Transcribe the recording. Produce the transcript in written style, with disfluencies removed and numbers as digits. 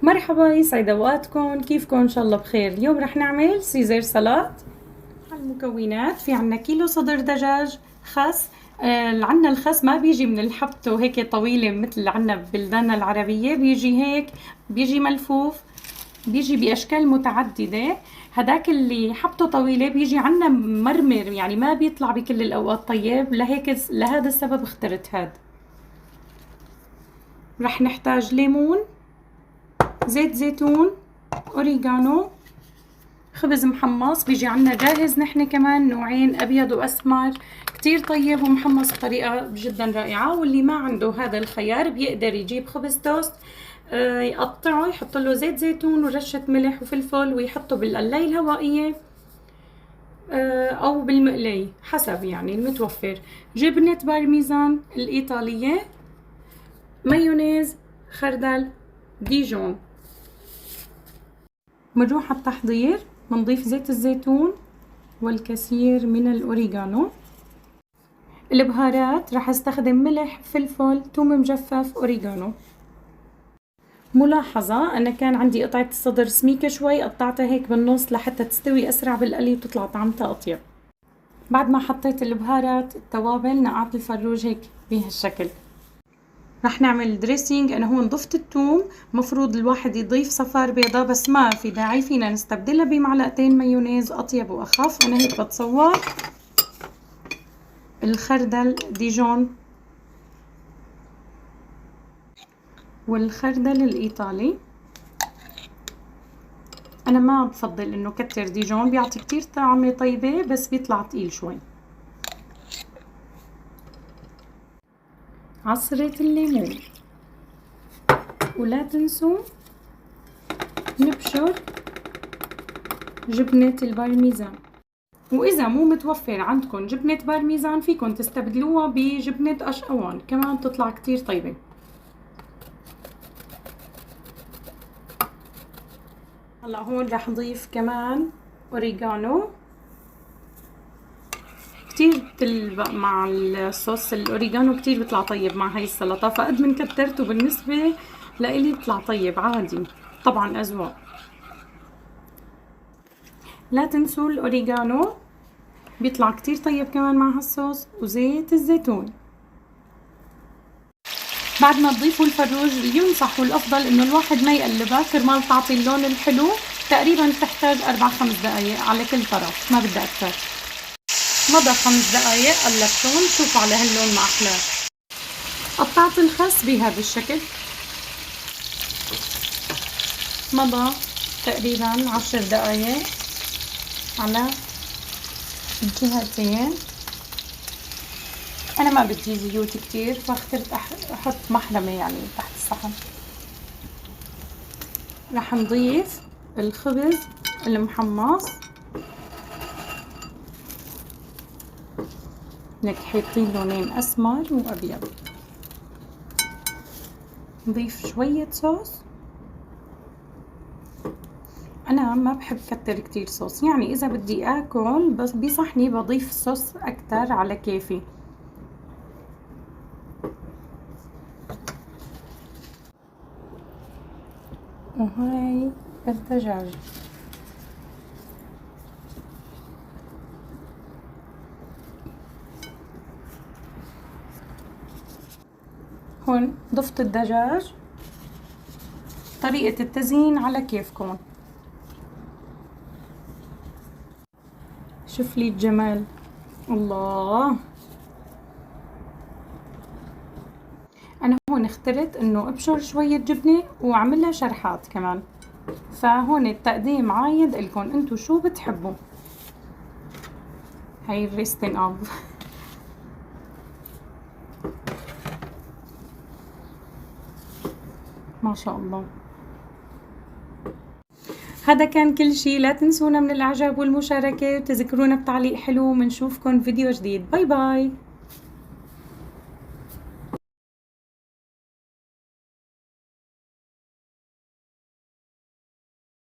مرحبا، يسعد اوقاتكم. كيفكم؟ ان شاء الله بخير. اليوم رح نعمل سيزر سلطة. على المكونات: في عنا كيلو صدر دجاج، خس. عنا الخس ما بيجي من الحبة هيك طويلة مثل عنا ببلداننا العربية، بيجي هيك، بيجي ملفوف، بيجي بأشكال متعددة. هداك اللي حبته طويلة بيجي عنا مرمر، يعني ما بيطلع بكل الأوقات طيب، لهيك لهذا السبب اخترت هاد. رح نحتاج ليمون، زيت زيتون، أوريغانو، خبز محمص بيجي عنا جاهز، نحن كمان نوعين أبيض وأسمر، كتير طيب ومحمص بطريقة جدا رائعة. واللي ما عنده هذا الخيار بيقدر يجيب خبز توست، يقطعه، يحط له زيت زيتون ورشة ملح وفلفل ويحطه بالقلاية الهوائية أو بالمقلية حسب يعني المتوفر. جبنة بارميزان الإيطالية، مايونيز، خردل، ديجون. منروح على التحضير. منضيف زيت الزيتون والكثير من الأوريغانو. البهارات راح استخدم ملح، فلفل، ثوم مجفف، أوريغانو. ملاحظة: أنا كان عندي قطعة الصدر سميكة شوي، قطعتها هيك بالنص لحتى تستوي أسرع بالقلي وتطلع طعمتها أطيب. بعد ما حطيت البهارات، التوابل، نقعت الفروج هيك بهالشكل. رح نعمل دريسينج. أنا هون ضفت الثوم، مفروض الواحد يضيف صفار بيضة بس ما في داعي، فينا نستبدلها بمعلقتين مايونيز أطيب وأخف. أنا هيك بتصور. الخردل ديجون والخردل الإيطالي، أنا ما بفضل إنه كتر ديجون، بيعطي كتير طعمة طيبة بس بيطلع تقيل شوي. عصرة الليمون. ولا تنسوا نبشر جبنة البارميزان. وإذا مو متوفر عندكم جبنة بارميزان فيكم تستبدلوها بجبنة أشقوان، كمان تطلع كتير طيبة. هلا هون رح نضيف كمان أوريغانو. كتير بتلبق مع الصوص، الأوريغانو كتير بيطلع طيب مع هاي السلطة، فقد من كترته بالنسبة لإلي بيطلع طيب عادي، طبعا أذواق. لا تنسوا الأوريغانو بيطلع كتير طيب كمان مع هالصوص. وزيت الزيتون. بعد ما تضيفوا الفروج، ينصح والأفضل إنه الواحد ما يقلبها كرمال تعطي اللون الحلو. تقريبا تحتاج 4-5 دقايق على كل طرف، ما بدها أكتر. مضى 5 دقايق، قلبتهم، شوفوا على هاللون ما أحلى. قطعت الخس بهذا الشكل. مضى تقريبا 10 دقايق على الجهتين. أنا ما بدي زيوت كتير فاخترت أحط محرمة يعني تحت الصحن. رح نضيف الخبز المحمص، لك حاطين لونين أسمر وأبيض. نضيف شوية صوص. أنا ما بحب كتر كتير صوص، يعني إذا بدي آكل بس بصحني بضيف صوص أكتر على كيفي. وهاي الدجاج. هون ضفت الدجاج. طريقة التزيين على كيفكم. شوف لي الجمال، الله. انا هون اخترت انه ابشر شوية جبنة واعملها شرحات كمان، فهون التقديم عايد الكم انتو شو بتحبوا. هاي الريستن اب. ما شاء الله. هذا كان كل شي. لا تنسونا من الاعجاب والمشاركة، وتذكرونا بتعليق حلو. منشوفكن فيديو جديد. باي باي.